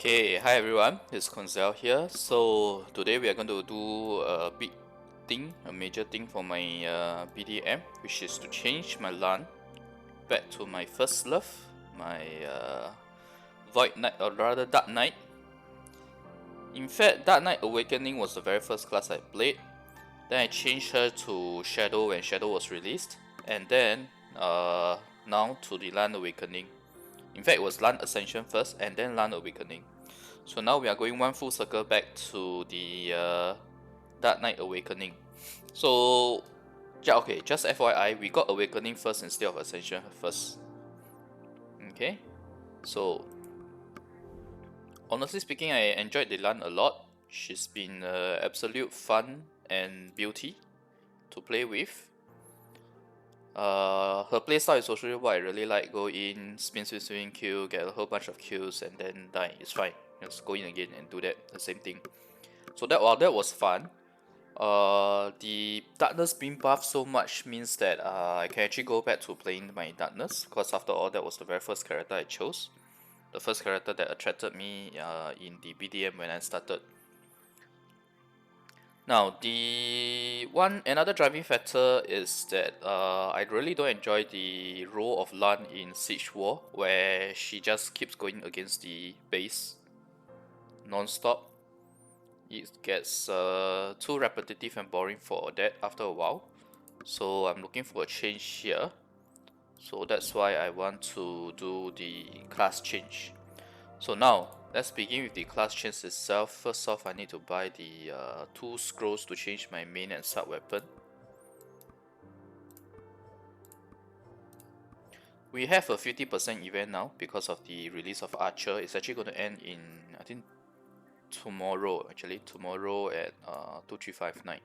Okay, hi everyone, it's Koinzell here. So today we are going to do a big thing, a major thing for my BDM, which is to change my Lahn back to my first love, my Void Knight, or rather Dark Knight. In fact, Dark Knight Awakening was the very first class I played. Then I changed her to Shadow when Shadow was released, and then now to the Lahn Awakening. In fact, it was Lahn Ascension first, and then Lahn Awakening. So now we are going one full circle back to the Dark Knight Awakening. So, yeah, okay, just FYI, we got Awakening first instead of Ascension first. Okay, so honestly speaking, I enjoyed the Lahn a lot. She's been absolute fun and beauty to play with. Her playstyle is also what I really like. Go in, spin, kill, get a whole bunch of kills, and then die. It's fine. Just go in again and do that, the same thing. So that was fun. The darkness being buffed so much means that I can actually go back to playing my darkness, because after all that was the very first character I chose, the first character that attracted me in the BDM when I started. Now another driving factor is that I really don't enjoy the role of Lahn in Siege War, where she just keeps going against the base non-stop. It gets too repetitive and boring for that after a while. So I'm looking for a change here. So that's why I want to do the class change. So now let's begin with the class change itself. First off, I need to buy the 2 scrolls to change my main and sub weapon. We have a 50% event now because of the release of Archer. It's actually going to end in, I think, tomorrow at 2359.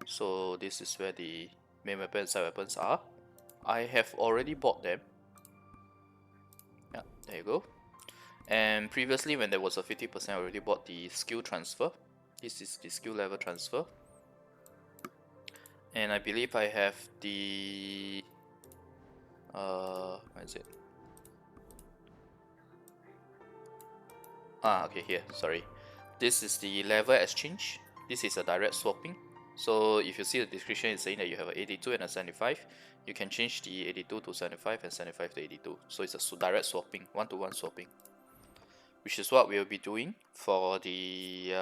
So this is where the main weapon and side weapons are. I have already bought them. Yeah, there you go. And previously when there was a 50%, I already bought the skill transfer. This is the skill level transfer. And I believe I have the where is it? Okay, here, sorry. This is the level exchange. This is a direct swapping. So if you see the description, it's saying that you have an 82 and a 75. You can change the 82 to 75 and 75 to 82. So it's a direct swapping, one-to-one swapping, which is what we'll be doing for the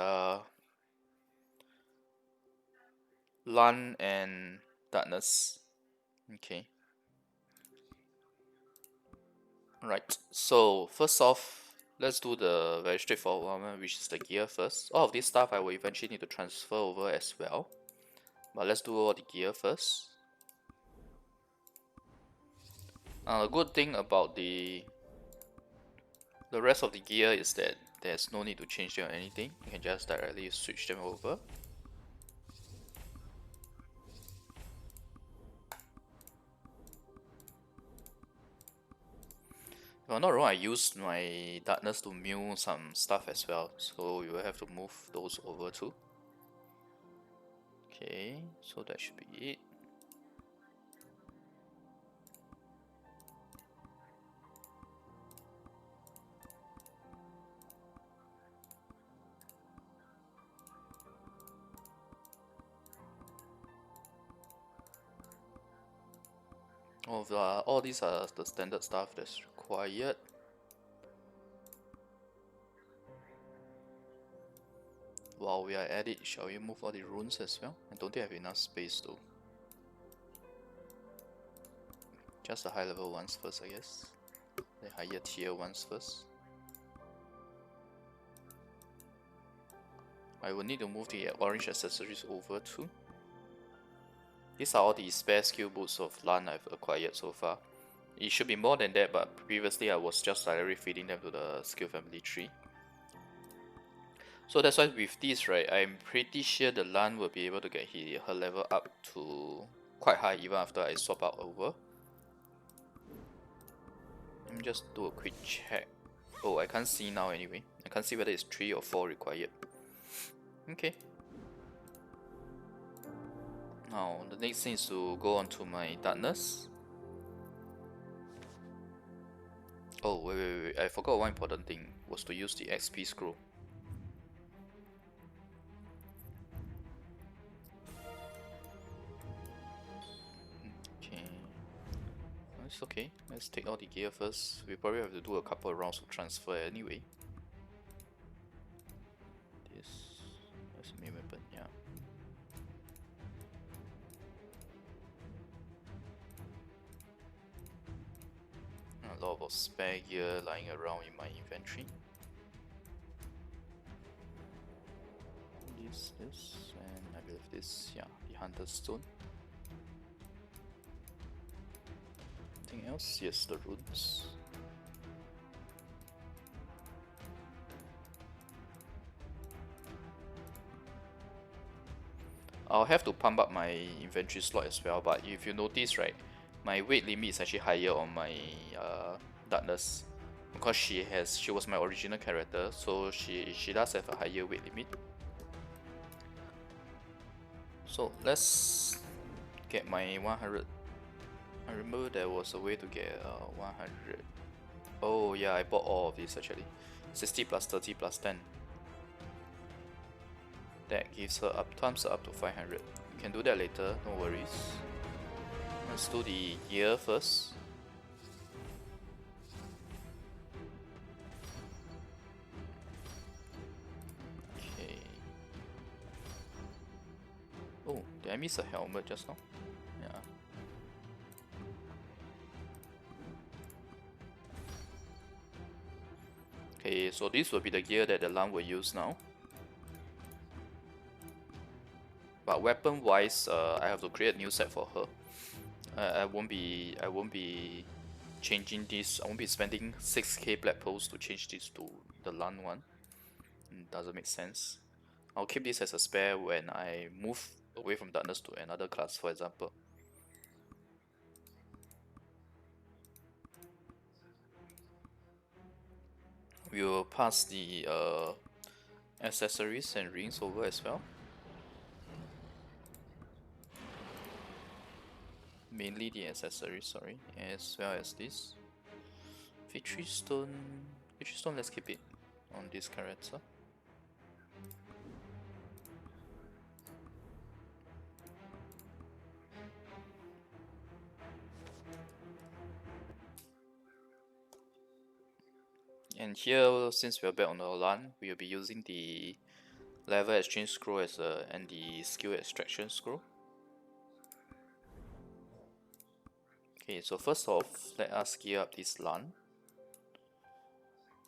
Lahn and Darkness. Okay. Right. So first off, let's do the very straightforward one, which is the gear first. All of this stuff I will eventually need to transfer over as well. But let's do all the gear first. The good thing about the rest of the gear is that there's no need to change them or anything. You can just directly switch them over. If I'm not wrong, I used my darkness to mill some stuff as well, so we will have to move those over too. Okay, so that should be it. All these are the standard stuff that's required. While we are at it, shall we move all the runes as well? I don't think I have enough space though. Just the high level ones first, I guess. The higher tier ones first. I will need to move the orange accessories over too. These are all the spare skill boots of Lahn I've acquired so far. It should be more than that, but previously I was just directly feeding them to the skill family tree. So that's why with this, right, I'm pretty sure the Lahn will be able to get her level up to quite high even after I swap out over. Let me just do a quick check. Oh, I can't see now anyway. I can't see whether it's 3 or 4 required. Okay. Now, the next thing is to go on to my darkness. Oh, wait. I forgot one important thing was to use the XP scroll. Okay. It's okay. Let's take all the gear first. We probably have to do a couple of rounds of transfer anyway. That's a main weapon, yeah. A lot of spare gear lying around in my inventory. This, and I believe this, yeah, the Hunter's Stone. Anything else? Yes, the runes. I'll have to pump up my inventory slot as well, but if you notice, right, my weight limit is actually higher on my Darkness, because she was my original character, so she does have a higher weight limit. So let's get my 100. I remember there was a way to get 100. Oh yeah, I bought all of this actually. 60 plus 30 plus 10. That gives her up, times her up to 500. We can do that later, no worries. Let's do the gear first. Okay. Oh, did I miss a helmet just now? Yeah. Okay, so this will be the gear that the Lahn will use now. But weapon wise, I have to create a new set for her. I won't be changing this. I won't be spending 6k black pearls to change this to the Lahn one. Doesn't make sense. I'll keep this as a spare when I move away from Darkness to another class, for example. We will pass the accessories and rings over as well. Mainly the accessories, sorry, as well as this. Victory Stone, let's keep it on this character. And here, since we are back on the Lahn, we will be using the level exchange scroll as and the skill extraction scroll. Okay, so first off, let us gear up this Lahn.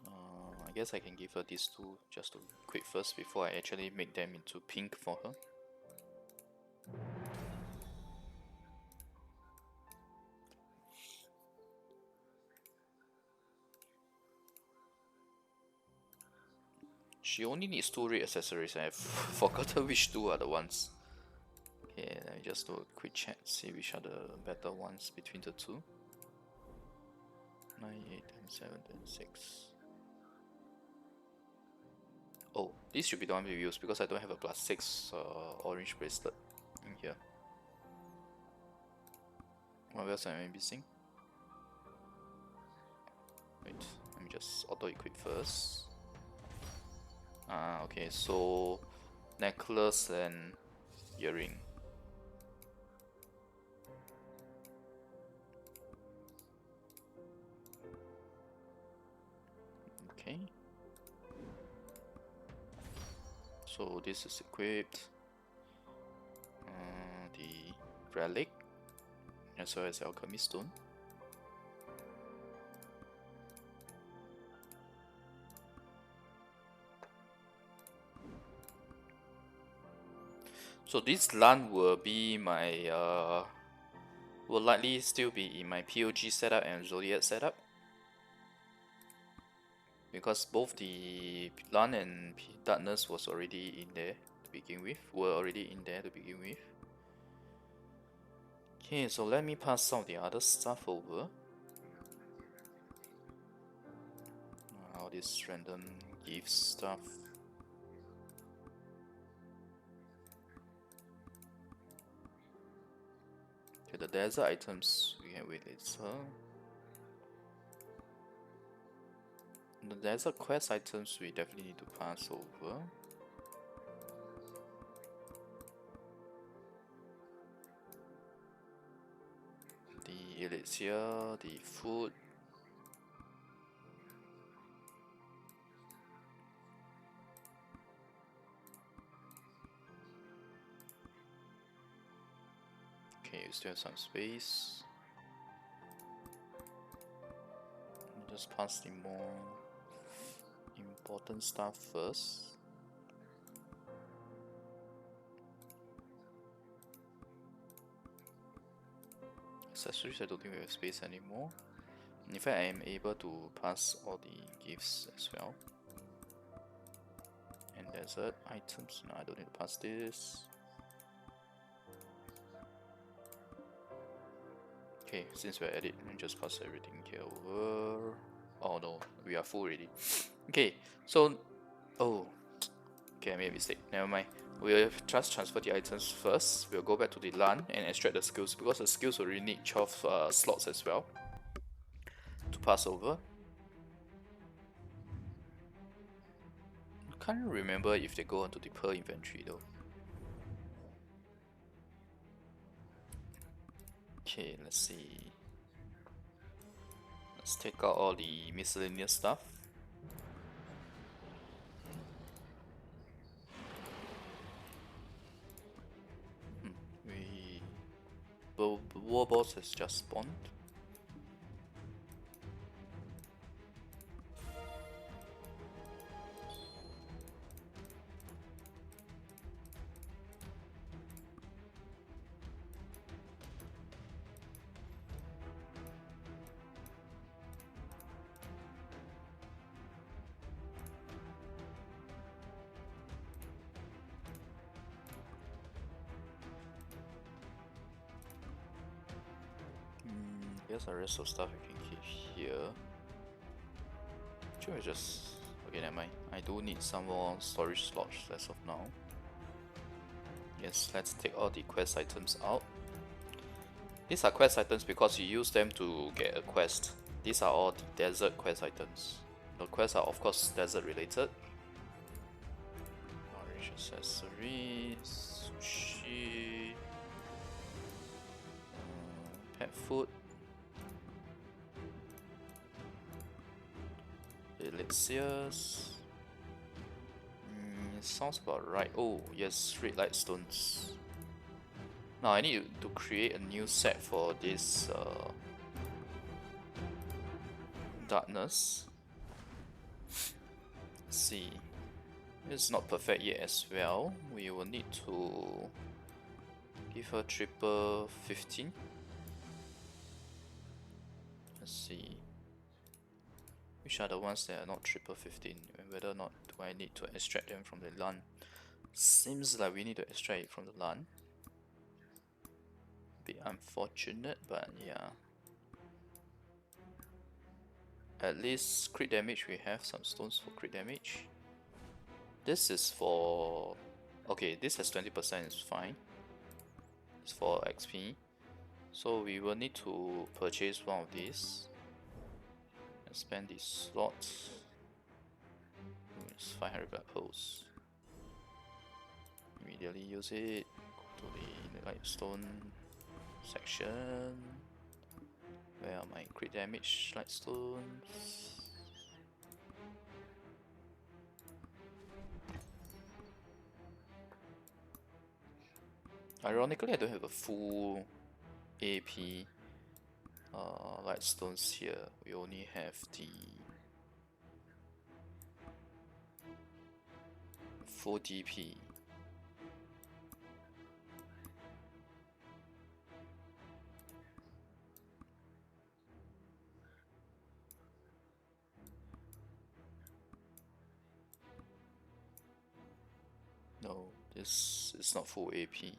I guess I can give her these two just to equip first before I actually make them into pink for her. She only needs 2 red accessories and I've forgotten which 2 are the ones. Okay, let me just do a quick check, see which are the better ones between the two. 9, 8, 7, 6. Oh, this should be the one we use because I don't have a plus 6 orange bracelet in here. What else am I missing? Wait, let me just auto equip first. Okay, so necklace and earring. Okay. So this is equipped. The relic, as well as alchemy stone. So this Lahn will be my will likely still be in my POG setup and Zodiac setup, because both the Lahn and Darkness was already in there to begin with. Okay, so let me pass some of the other stuff over. All this random gift stuff. Okay, the desert items we can wait later. The desert quest items we definitely need to pass over. The elixir, the food. Okay, we still have some space. Just pass the more important stuff first. Accessories, I don't think we have space anymore. In fact, I am able to pass all the gifts as well. And desert items, no, I don't need to pass this. Okay, since we're at it, let me just pass everything here over. Oh no, we are full already. Okay, so, oh, okay, I made a mistake, never mind. We'll just transfer the items first. We'll go back to the Lahn and extract the skills, because the skills will really need 12 slots as well to pass over. I can't remember if they go onto the per inventory though. Okay, let's see. Let's take out all the miscellaneous stuff. The war boss has just spawned. Here's the rest of stuff I can keep here. Actually, just okay. Never mind. I do need some more storage slots as of now. Yes, let's take all the quest items out. These are quest items because you use them to get a quest. These are all the desert quest items. The quests are of course desert related. Orange accessory, sushi, pet food, elixirs. Sounds about right. Oh yes, red light stones. Now I need to create a new set for this darkness. Let's see. It's not perfect yet as well. We will need to give her triple 15. Let's see. Which are the ones that are not triple 15? Whether or not do I need to extract them from the Lahn? Seems like we need to extract it from the Lahn. Bit unfortunate, but yeah. At least crit damage, we have some stones for crit damage. This is for... okay, this has 20%, it's fine. It's for XP. So we will need to purchase one of these. And spend these slots. It's 500 black pearls. Immediately use it. Go to the lightstone section. Where are my crit damage lightstones? Ironically, I don't have a full AP lightstones here. We only have the full DP. No, this is not full AP.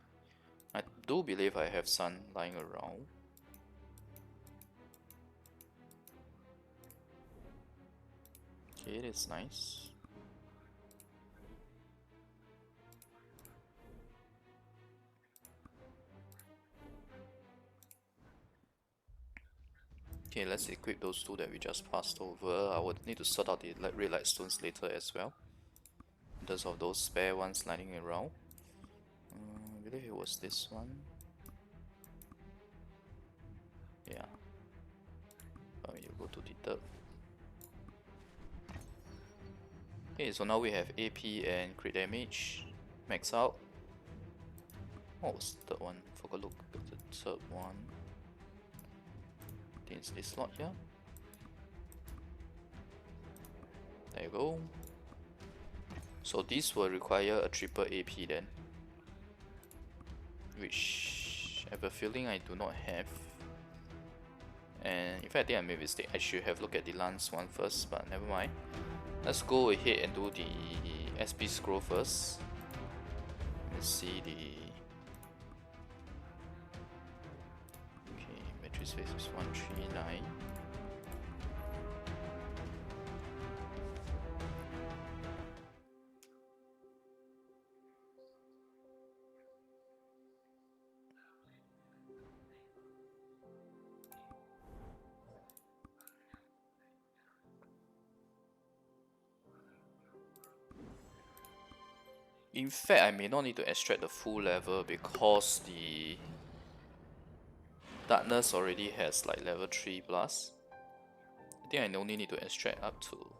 I do believe I have sun lying around. Okay, it is nice. Okay, let's equip those two that we just passed over. I would need to sort out the relic stones later as well, in terms of those spare ones lying around. I believe it was this one. Yeah. Oh, you go to the third. Okay, so now we have AP and crit damage max out. What was the third one? Forgot to look at the third one. I think it's this slot here. There you go. So this will require a triple AP then, which I have a feeling I do not have. And in fact, I think I made a mistake. I should have looked at the Lahn's one first, but never mind. Let's go ahead and do the SP scroll first. Let's see the... Okay, battery space is 139. In fact, I may not need to extract the full level because the darkness already has like level 3 plus. I think I only need to extract up to...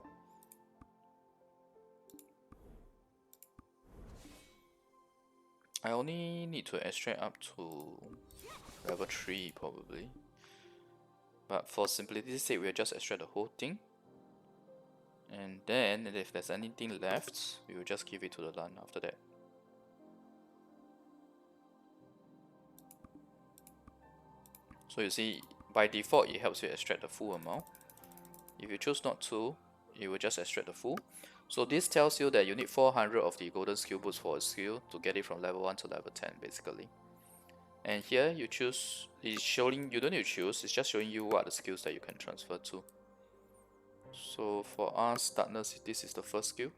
I only need to extract up to level 3 probably. But for simplicity's sake, we'll just extract the whole thing. And then, if there's anything left, we will just give it to the Lahn after that. So you see, by default, it helps you extract the full amount. If you choose not to, it will just extract the full. So this tells you that you need 400 of the golden skill boost for a skill to get it from level 1 to level 10, basically. And here you choose, it's showing, you don't need to choose, it's just showing you what are the skills that you can transfer to. So for us, darkness, this is the first skill.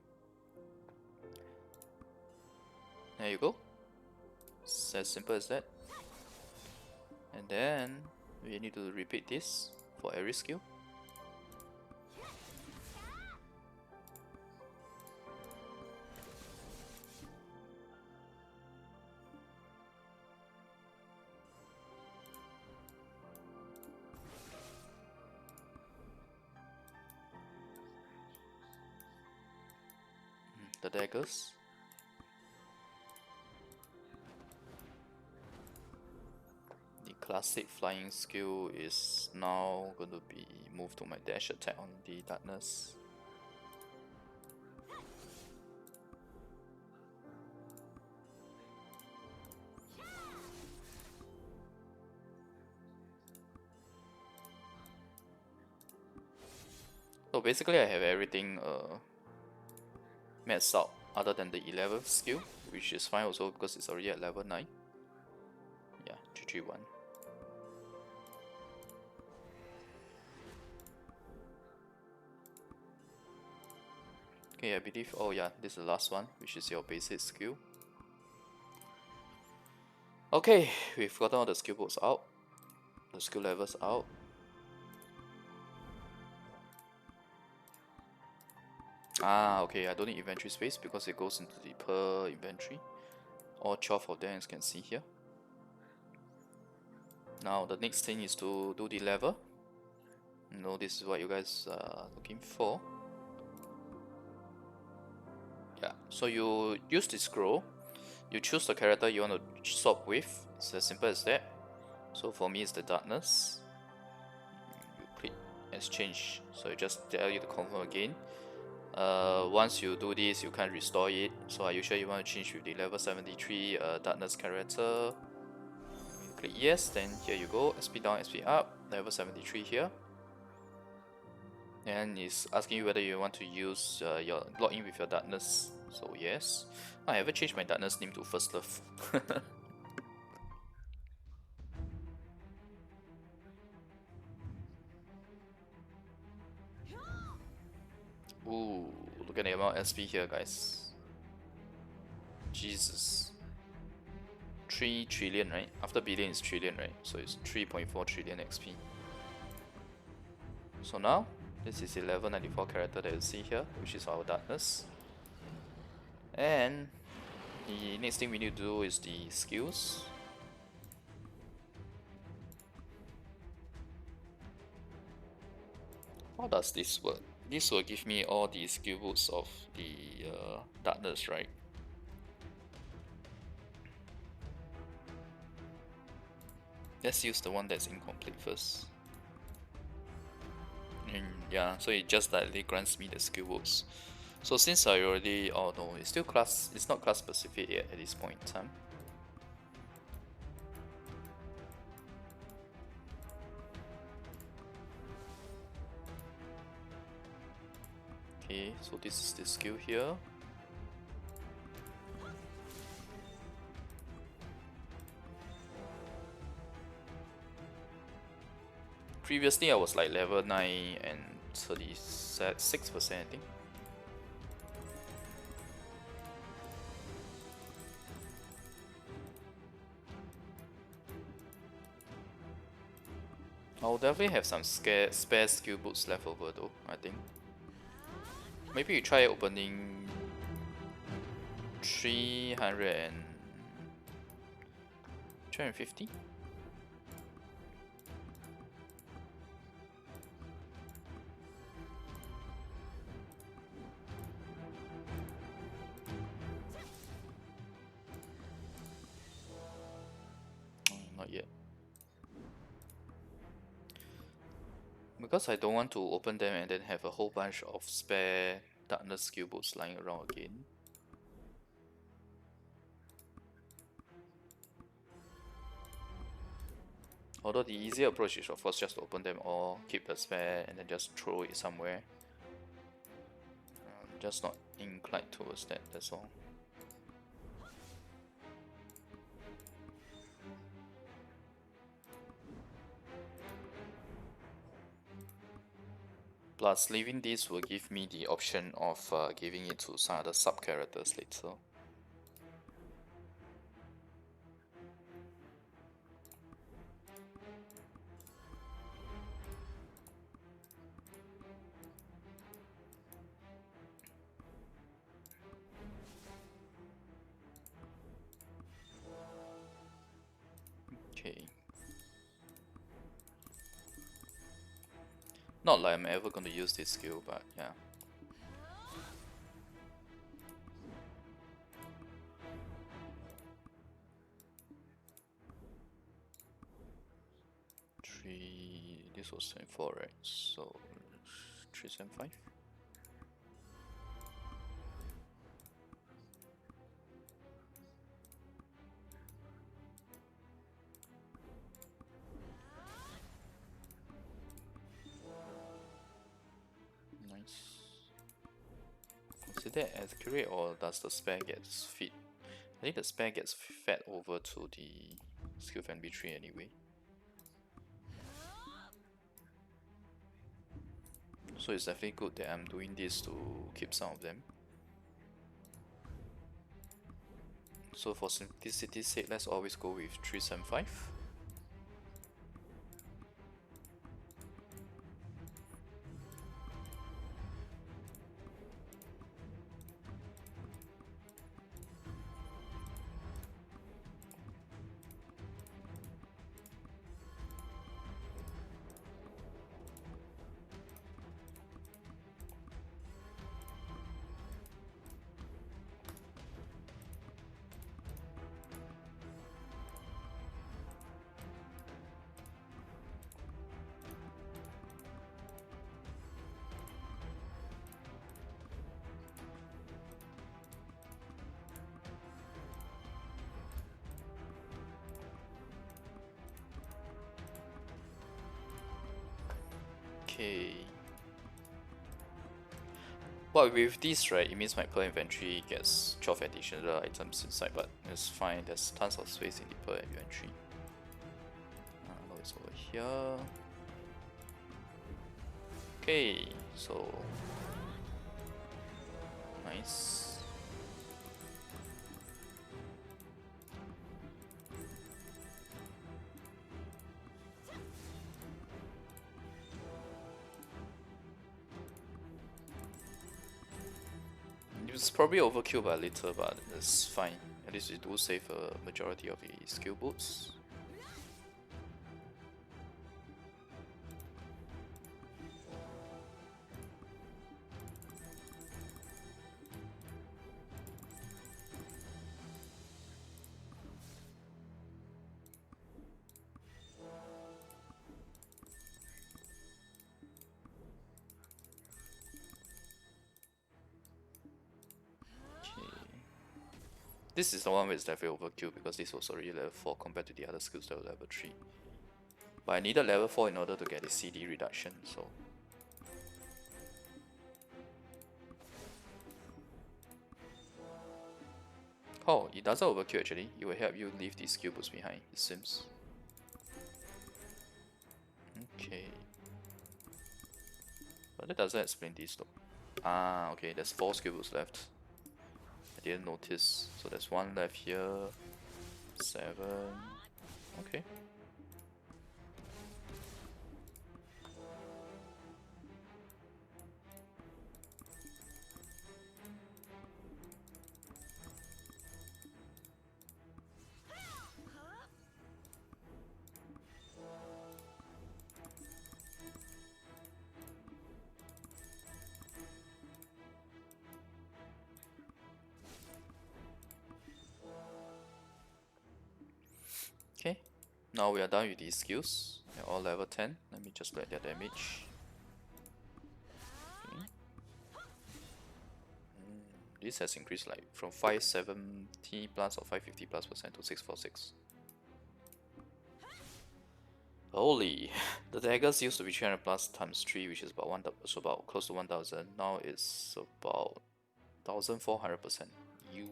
There you go. It's as simple as that. And then we need to repeat this for every skill. The daggers. The classic flying skill is now going to be moved to my dash attack on the darkness. So basically I have everything maxed out other than the 11th skill, which is fine also because it's already at level 9. Yeah, GG1. Okay, I believe, oh yeah, this is the last one, which is your basic skill. Okay, we've gotten all the skill books out, the skill levels out. Ah, okay, I don't need inventory space because it goes into the per inventory. All 12 of them, as you can see here. Now the next thing is to do the level. No, this is what you guys are looking for. Yeah, so you use the scroll, you choose the character you want to swap with. It's as simple as that. So for me it's the darkness. You click exchange, so it just tell you to confirm again. Once you do this, you can't restore it. So are you sure you want to change with the level 73 darkness character? You click yes, then here you go, SP down, SP up, level 73 here. And it's asking you whether you want to use your login with your darkness. So yes. I haven't changed my darkness name to First Love. Ooh, look at the amount of SP here, guys. Jesus. 3 trillion, right? After billion is trillion, right? So it's 3.4 trillion XP. So now, this is the level 94 character that you see here, which is our darkness. And the next thing we need to do is the skills. How does this work? This will give me all the skill boosts of the darkness, right? Let's use the one that's incomplete first. And yeah, so it just directly grants me the skill boosts. So since I already, oh no, it's still it's not class specific yet at this point in time. Okay, so this is the skill here. Previously I was like level 9 and 36%, I think. I'll definitely have some spare skill boots left over though, I think. Maybe you try opening 350? Not yet. Because I don't want to open them and then have a whole bunch of spare darkness skill boots lying around again. Although the easier approach is of course just to open them all, keep the spare, and then just throw it somewhere. I'm just not inclined towards that, that's all. Plus, leaving this will give me the option of giving it to some other sub-characters later. Okay. Not like I'm ever going to use this skill, but yeah. This was 24, right? So 375. Is that accurate, or does the spare get fed? I think the spare gets fed over to the skill fan B3 anyway. So it's definitely good that I'm doing this to keep some of them. So for simplicity's sake, let's always go with 375. Okay. But with this, right, it means my per inventory gets 12 additional items inside, but it's fine, there's tons of space in the per inventory. Now it's over here. Okay, so nice. It's probably overkill by a little, but it's fine. At least we do save a majority of the skill boots. This is the one where it's definitely overkill because this was already level 4 compared to the other skills that were level 3. But I needed level 4 in order to get the CD reduction, so... Oh, it doesn't overkill actually. It will help you leave these skill boosts behind, it seems. Okay. But that doesn't explain this though. Ah, okay, there's 4 skill boosts left. I didn't notice. So there's 1 left here. 7. Okay. Okay, now we are done with these skills. They're all level 10. Let me just get their damage. Okay. This has increased like from 570 plus or 550 plus percent to 646. Holy, the daggers used to be 300 plus times 3, which is about so about close to 1000. Now it's about 1400%. You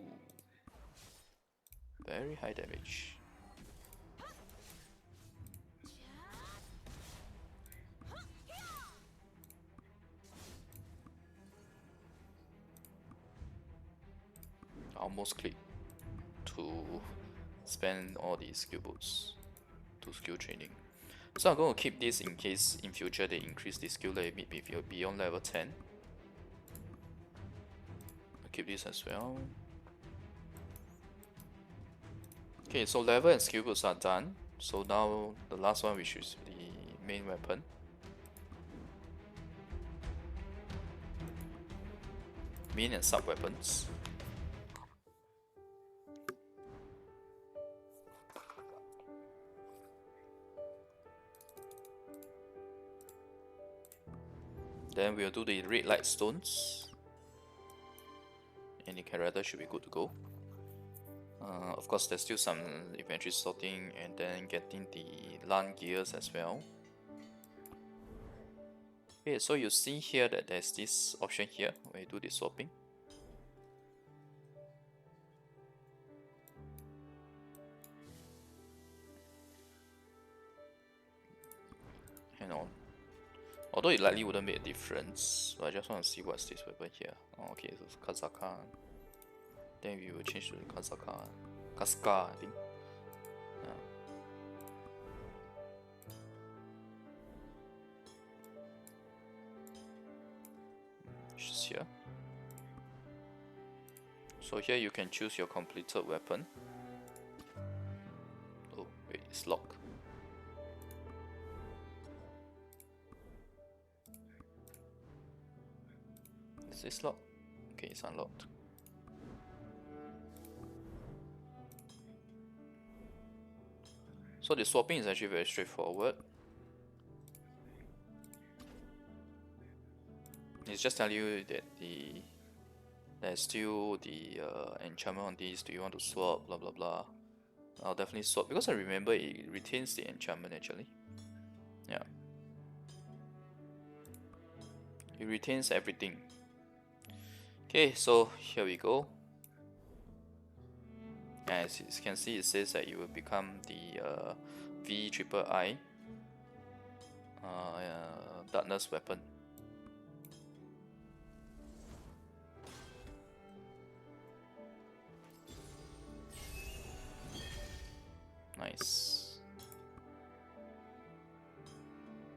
very high damage. Almost click to spend all these skill boots to skill training. So I'm going to keep this in case in future they increase the skill limit beyond level 10. I'll keep this as well. Okay, so level and skill boots are done. So now the last one, which is the main weapon. Main and sub weapons. Then we'll do the red light stones. And the character should be good to go. Of course, there's still some inventory sorting and then getting the Lahn gears as well. Okay, so you see here that there's this option here where you do the swapping. Hang on. Although it likely wouldn't make a difference, but I just want to see what's this weapon here. Oh, okay, so it's Kazaka. Then we will change to the Kazaka. Kaska, I think. Yeah. Which is here. So here you can choose your completed weapon. Oh, wait, it's locked. Is this locked? Okay, it's unlocked. So the swapping is actually very straightforward. It's just telling you that there's still the enchantment on this. Do you want to swap? Blah blah blah. I'll definitely swap because I remember it retains the enchantment actually. Yeah. It retains everything. Okay, so here we go. As you can see, it says that you will become the V-triple-I darkness weapon. Nice.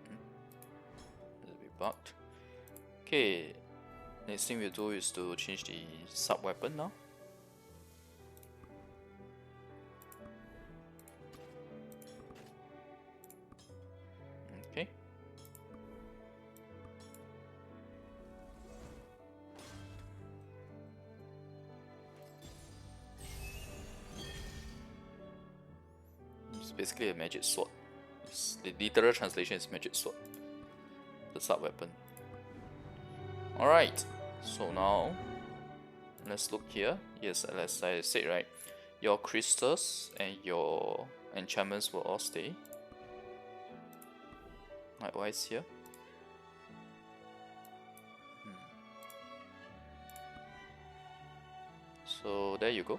A little bit bugged. Okay, Next thing we'll do is to change the sub weapon now. Okay. It's basically a magic sword. The literal translation is magic sword. The sub weapon. Alright, so now let's look here. Yes, as I said, right, your crystals and your enchantments will all stay. Likewise here. So there you go.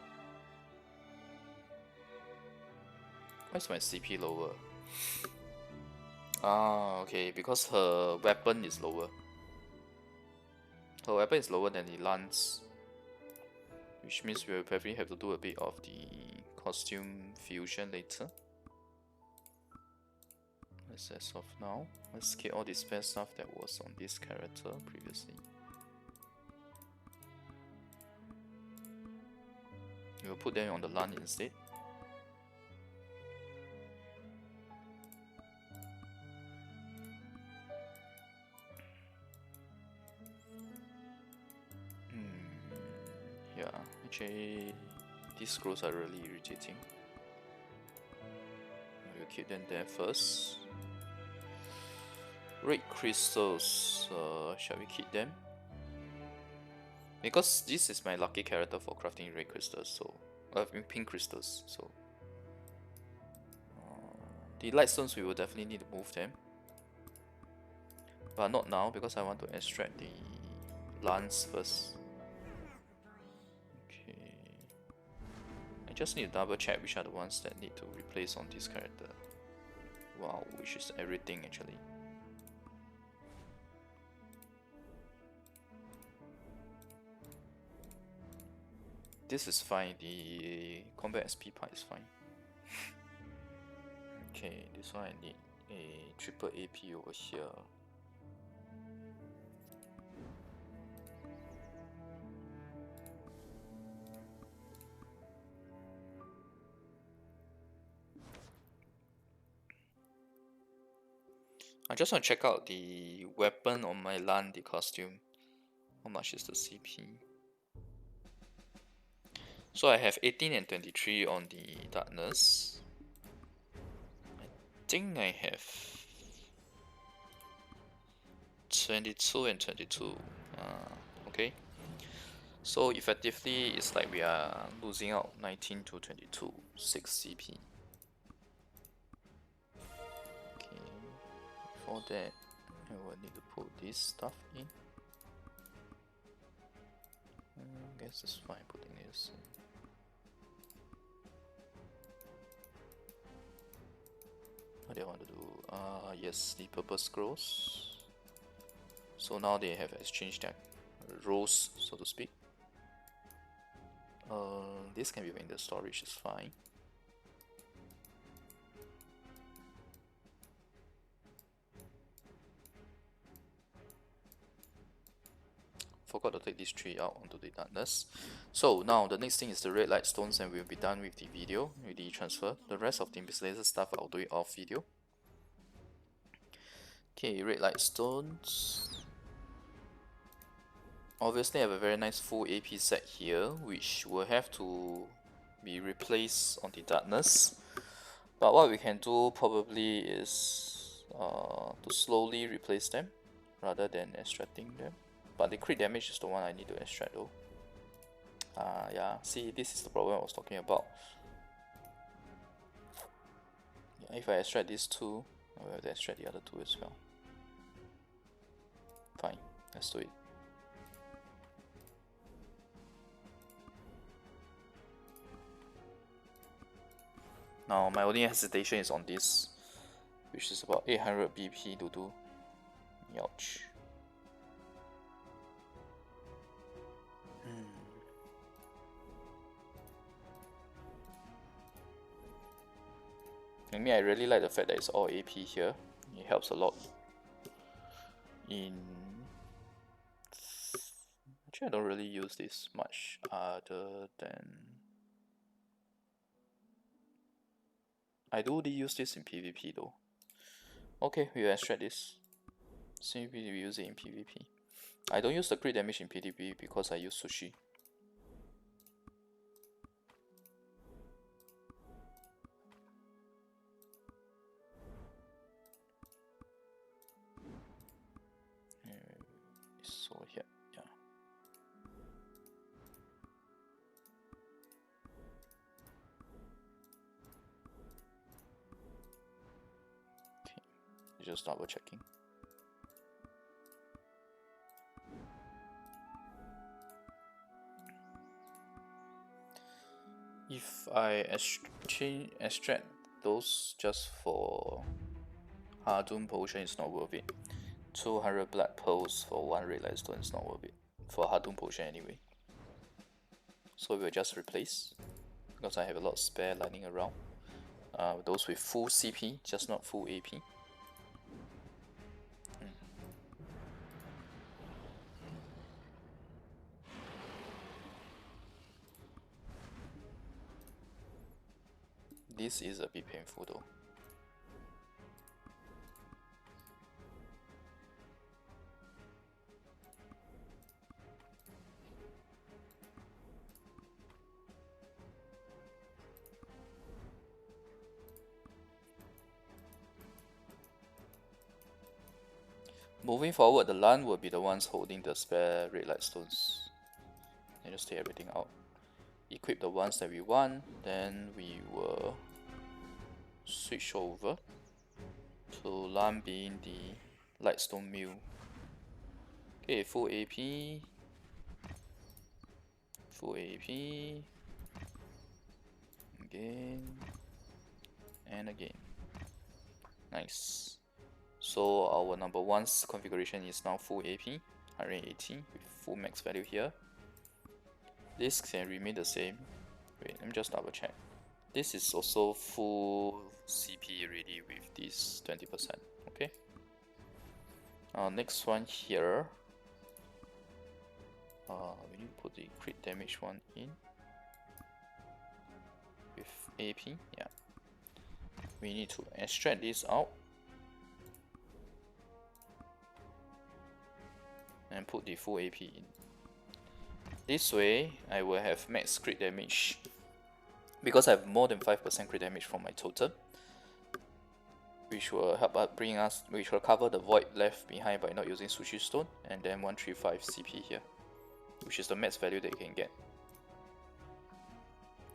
Why is my CP lower? Ah, okay, because her weapon is lower. Her weapon is lower than the Lahn's, which means we'll probably have to do a bit of the costume fusion later. As of now, let's get all the spare stuff that was on this character previously. We'll put them on the Lahn instead. Yeah, actually, these scrolls are really irritating. We'll keep them there first. Red crystals, shall we keep them? Because this is my lucky character for crafting red crystals, so pink crystals. So the light stones we will definitely need to move them, but not now because I want to extract the Lahn's first. Okay, I just need to double check which are the ones that need to replace on this character. Wow, which is everything actually. This is fine, the combat SP part is fine. Okay, this one I need a triple AP over here. I just want to check out the weapon on my Lahn, the costume. How much is the CP? So I have 18 and 23 on the darkness. I think I have 22 and 22. Okay. So effectively, it's like we are losing out 19 to 22, 6 CP. Okay. Before that, I will need to put this stuff in. I guess it's fine putting this in. What do I want to do? Yes, the purple scrolls. So now they have exchanged their roles, so to speak. This can be in the storage, is fine. Forgot to take these 3 out onto the darkness. So now the next thing is the red light stones, and we'll be done with the video, with the transfer. The rest of the miscellaneous stuff I'll do it off video. Okay, red light stones. Obviously I have a very nice full AP set here, which will have to be replaced on the darkness. But what we can do probably is to slowly replace them rather than extracting them. But the crit damage is the one I need to extract though. Yeah, see, this is the problem I was talking about. Yeah, if I extract these 2, I will have to extract the other 2 as well. Fine, let's do it. Now my only hesitation is on this, which is about 800 BP to do. Ouch. I mean, I really like the fact that it's all AP here. It helps a lot in Actually, I don't really use this much other than... I do use this in PvP though. Okay, we'll extract this. See if we use it in PvP. I don't use the crit damage in PvP because I use sushi. So here, yeah. Okay, just double checking. If I extract those just for Hardoon potion, it's not worth it. 200 black pearls for 1 red light stone is not worth it. For Hardoon potion anyway. So we'll just replace. Because I have a lot of spare lying around. Those with full CP, just not full AP. This is a bit painful though. Moving forward, the Lahn will be the ones holding the spare red light stones. And just take everything out. Equip the ones that we want, then we will switch over to Lahn being the lightstone mill. Okay, full AP. Full AP. Again. And again. Nice. So our number 1's configuration is now full AP, 180 with full max value here. This can remain the same. Wait, let me just double check. This is also full CP already with this 20%. Okay. Next one here. We need to put the crit damage one in with AP. Yeah. We need to extract this out and put the full AP in. This way, I will have max crit damage because I have more than 5% crit damage from my totem, which will help us which will cover the void left behind by not using sushi stone, and then 135 CP here, which is the max value that you can get.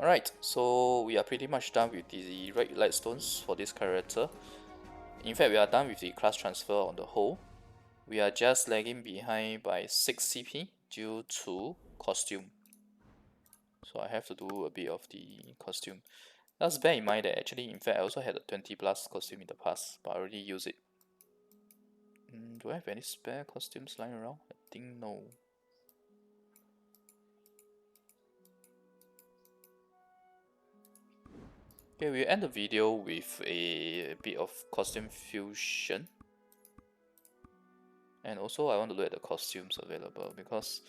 Alright, so we are pretty much done with the red light stones for this character. In fact, we are done with the class transfer on the whole. We are just lagging behind by 6 CP due to costume. So I have to do a bit of the costume. Let's bear in mind that actually, in fact, I also had a 20 plus costume in the past, but I already used it. Do I have any spare costumes lying around? I think no. Okay, we'll end the video with a bit of costume fusion. And also I want to look at the costumes available because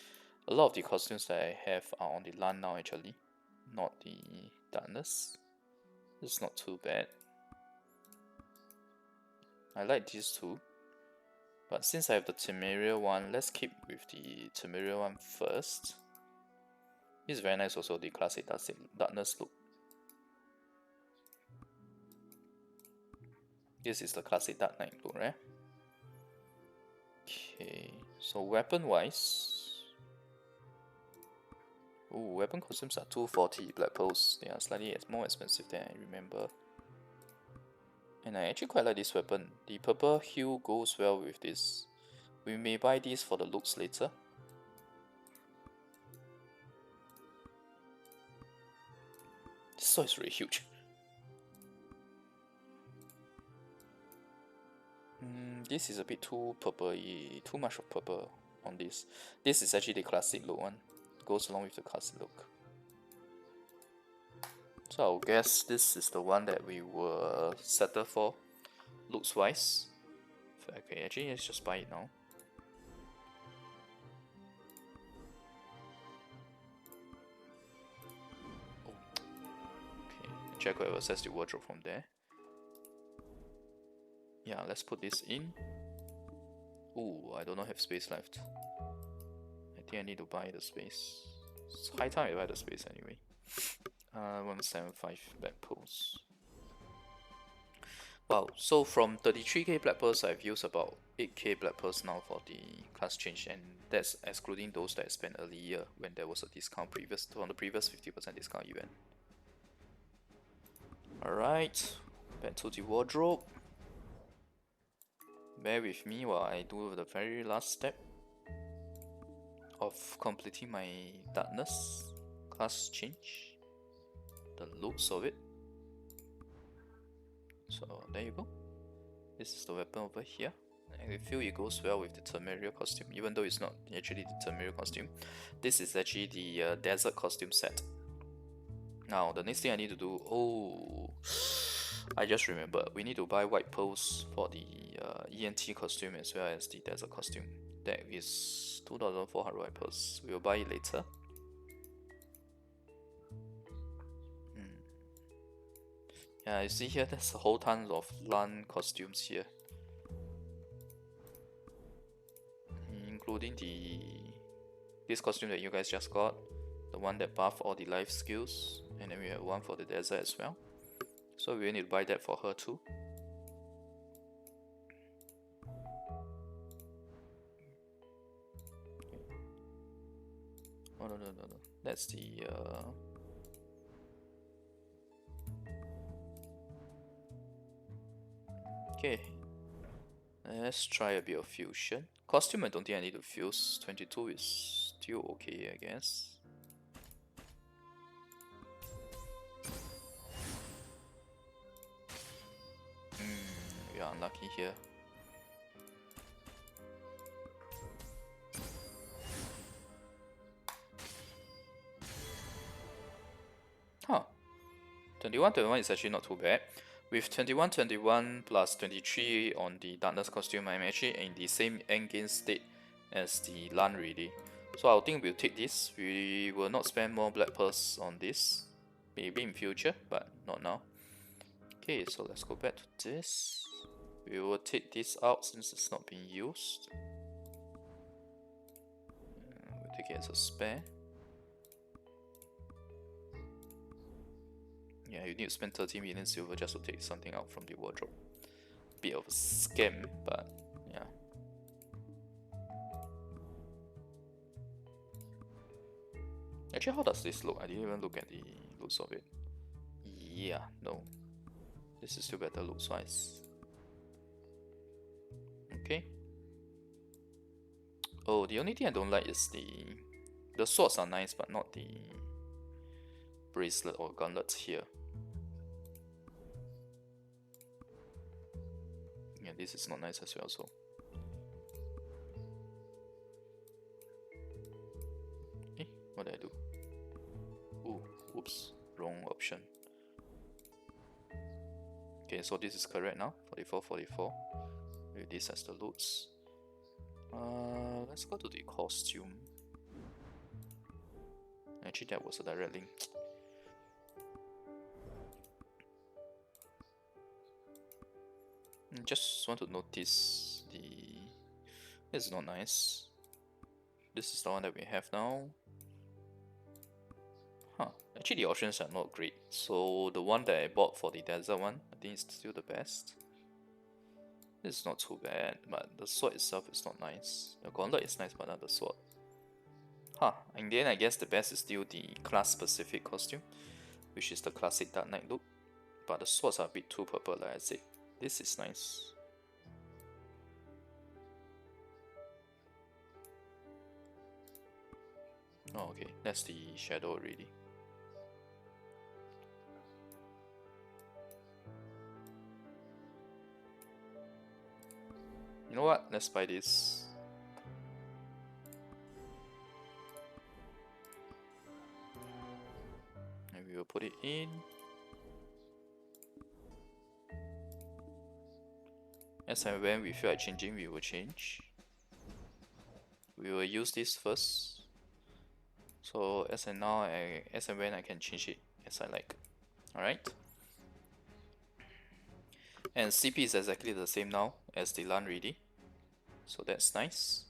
a lot of the costumes that I have are on the Lahn now actually, not the darkness. It's not too bad. I like these two. But since I have the Temeria one, let's keep with the Temeria one first. It's very nice also, the classic darkness look. This is the classic Dark Knight look, right? Okay, so weapon wise, weapon costumes are 240 black pearls. They are slightly more expensive than I remember. And I actually quite like this weapon. The purple hue goes well with this. We may buy these for the looks later. This sword is really huge. This is a bit too purple-y, too much of purple on this. This is actually the classic look one. Goes along with the classic look. So I'll guess this is the one that we will settle for, looks wise. Okay, actually let's just buy it now. Check who have access to wardrobe from there. Yeah, let's put this in. Ooh, I do not have space left. I think I need to buy the space. It's high time I buy the space anyway. 175 black pearls. Wow, so from 33k black pearls, I've used about 8k black pearls now for the class change, and that's excluding those that I spent earlier when there was a discount on the previous 50% discount event. Alright, back to the wardrobe. Bear with me while I do the very last step of completing my darkness class change, the looks of it. So there you go. This is the weapon over here. I feel it goes well with the Temeria costume, even though it's not actually the Temeria costume. This is actually the desert costume set. Now the next thing I need to do, oh, I just remembered, we need to buy white pearls for the ENT costume as well as the desert costume. That is 2,400 white pearls. We will buy it later. Yeah, you see here, there's a whole ton of Lahn costumes here, including this costume that you guys just got, the one that buff all the life skills, and then we have one for the desert as well. So we need to buy that for her too. Oh no, that's the okay. Let's try a bit of fusion. Costume, I don't think I need to fuse. 22 is still okay, I guess. We are unlucky here. Huh. 21 is actually not too bad. With 21 plus 23 on the darkness costume, I'm actually in the same endgame state as the Lahn really. So I think we'll take this. We will not spend more black pearls on this. Maybe in future, but not now. Okay, so let's go back to this. We will take this out since it's not being used. We'll take it as a spare. Yeah, you need to spend 30 million silver just to take something out from the wardrobe. Bit of a scam, but yeah. Actually, how does this look? I didn't even look at the looks of it. Yeah, no. This is still better looks wise. Okay. Oh, the only thing I don't like is the swords are nice, but not the bracelet or gauntlets here. Yeah, this is not nice as well, so. Eh, what did I do? Ooh, oops, wrong option. Okay, so this is correct now, 44. With this as the loots. Let's go to the costume. Actually, that was a direct link. Just want to notice this is not nice. This is the one that we have now. Huh. Actually, the options are not great. So the one that I bought for the desert one, I think it's still the best. This is not too bad, but the sword itself is not nice. The gauntlet is nice, but not the sword. Huh. In the end, I guess the best is still the class-specific costume, which is the classic Dark Knight look. But the swords are a bit too purple, like I said. This is nice. Oh, okay. That's the shadow already. You know what? Let's buy this. And we will put it in. As and when we feel like changing, we will change. We will use this first. So as and when I can change it as I like. Alright. And CP is exactly the same now as the Lahn ready, so that's nice.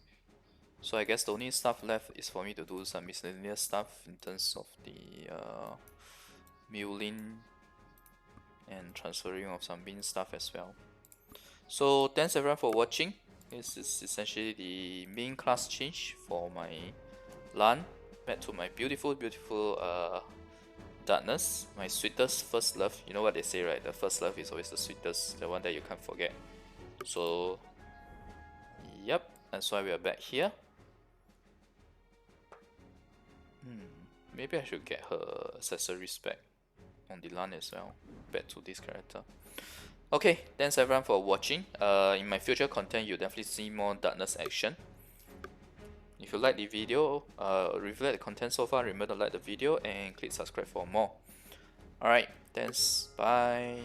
So I guess the only stuff left is for me to do some miscellaneous stuff in terms of the milling and transferring of some bin stuff as well. So thanks everyone for watching. This is essentially the main class change for my Lahn back to my beautiful darkness, my sweetest first love. You know what they say, right? The first love is always the sweetest, the one that you can't forget. So yep, that's why we are back here. Maybe I should get her accessories back on the Lahn as well, back to this character. Okay, thanks everyone for watching. In my future content, you'll definitely see more darkness action. If you like the video, if you like the content so far, remember to like the video and click subscribe for more. Alright, thanks, bye.